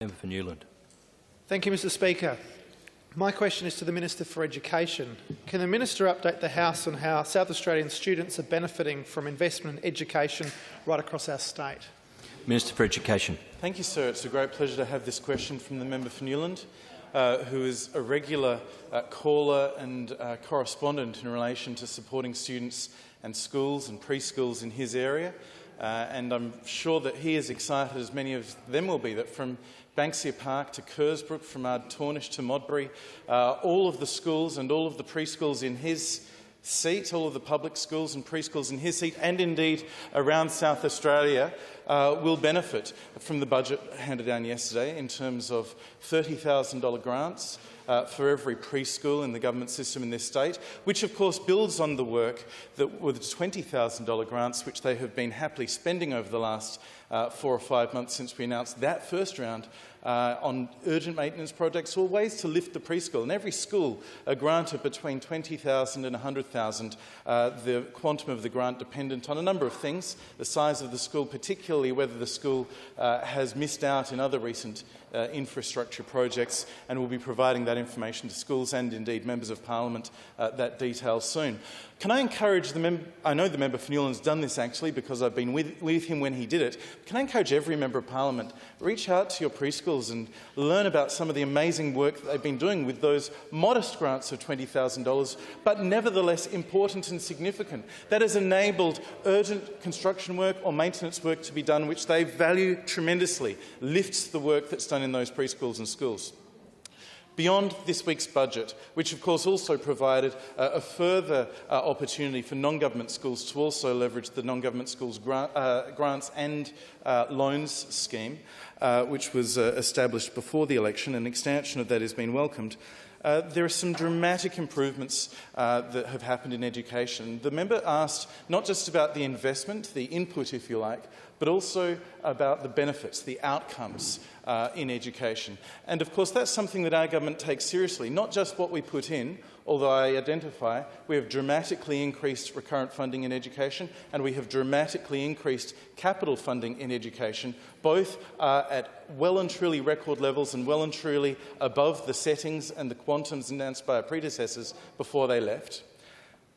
Member for Newland. Thank you, Mr Speaker. My question is to the Minister for Education. Can the Minister update the House on how South Australian students are benefiting from investment in education right across our state? Minister for Education. Thank you, sir. It's a great pleasure to have this question from the member for Newland, who is a regular caller and correspondent in relation to supporting students and schools and preschools in his area. And I'm sure that he is excited, as many of them will be, that from Banksia Park to Kersbrook, from Ardtornish to Modbury, all of the schools and all of the preschools in his seat, all of the public schools and preschools in his seat, and indeed around South Australia, will benefit from the budget handed down yesterday in terms of $30,000 grants for every preschool in the government system in this state, which of course builds on the work that with $20,000 grants which they have been happily spending over the last 4 or 5 months since we announced that first round on urgent maintenance projects or ways to lift the preschool. In every school, a grant of between $20,000 and $100,000, the quantum of the grant dependent on a number of things, the size of the school, particularly whether the school has missed out in other recent infrastructure projects, and we'll be providing that information to schools and indeed members of parliament that detail soon. Can I encourage the member? I know the member for Newland has done this actually because I've been with him when he did it. Can I encourage every member of parliament, reach out to your preschools and learn about some of the amazing work that they've been doing with those modest grants of $20,000, but nevertheless important and significant. That has enabled urgent construction work or maintenance work to be done, which they value tremendously, lifts the work that's done in those preschools and schools. Beyond this week's budget, which of course also provided a further opportunity for non-government schools to also leverage the non-government schools grants and loans scheme, which was established before the election, and an extension of that has been welcomed. There are some dramatic improvements that have happened in education. The member asked not just about the investment, the input if you like, but also about the benefits, the outcomes in education. And of course that's something that our government takes seriously, not just what we put in, although I identify we have dramatically increased recurrent funding in education and we have dramatically increased capital funding in education, both at well and truly record levels and well and truly above the settings and the quantums announced by our predecessors before they left.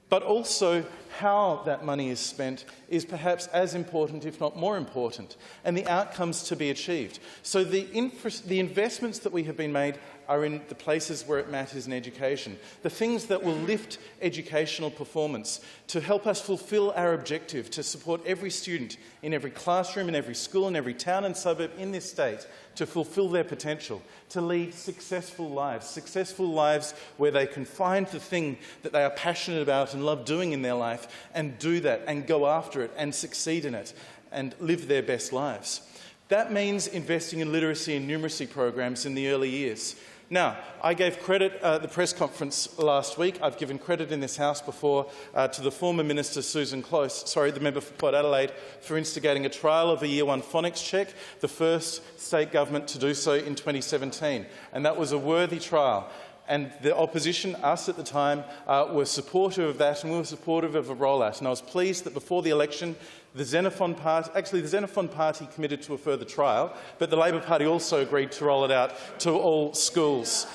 But also how that money is spent is perhaps as important, if not more important, and the outcomes to be achieved. So the investments that we have been made are in the places where it matters in education, the things that will lift educational performance to help us fulfil our objective to support every student in every classroom, in every school, in every town and suburb in this state to fulfil their potential, to lead successful lives where they can find the thing that they are passionate about and love doing in their life and do that and go after it and succeed in it and live their best lives. That means investing in literacy and numeracy programs in the early years. Now, I gave credit at the press conference last week. I've given credit in this House before to the former Minister Susan Close, the member for Port Adelaide, for instigating a trial of a Year 1 phonics check, the first state government to do so in 2017. And that was a worthy trial. And the opposition, us at the time, were supportive of that and we were supportive of a rollout. And I was pleased that before the election, the Xenophon Party committed to a further trial, but the Labor Party also agreed to roll it out to all schools.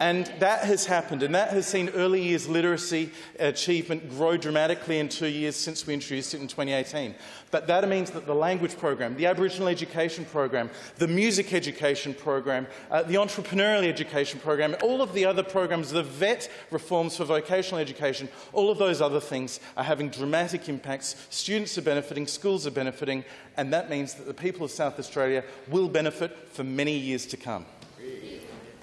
And that has happened, and that has seen early years literacy achievement grow dramatically in 2 years since we introduced it in 2018. But that means that the language program, the Aboriginal education program, the music education program, the entrepreneurial education program, all of the other programs, the VET reforms for vocational education, all of those other things are having dramatic impacts. Students are benefiting, schools are benefiting, and that means that the people of South Australia will benefit for many years to come.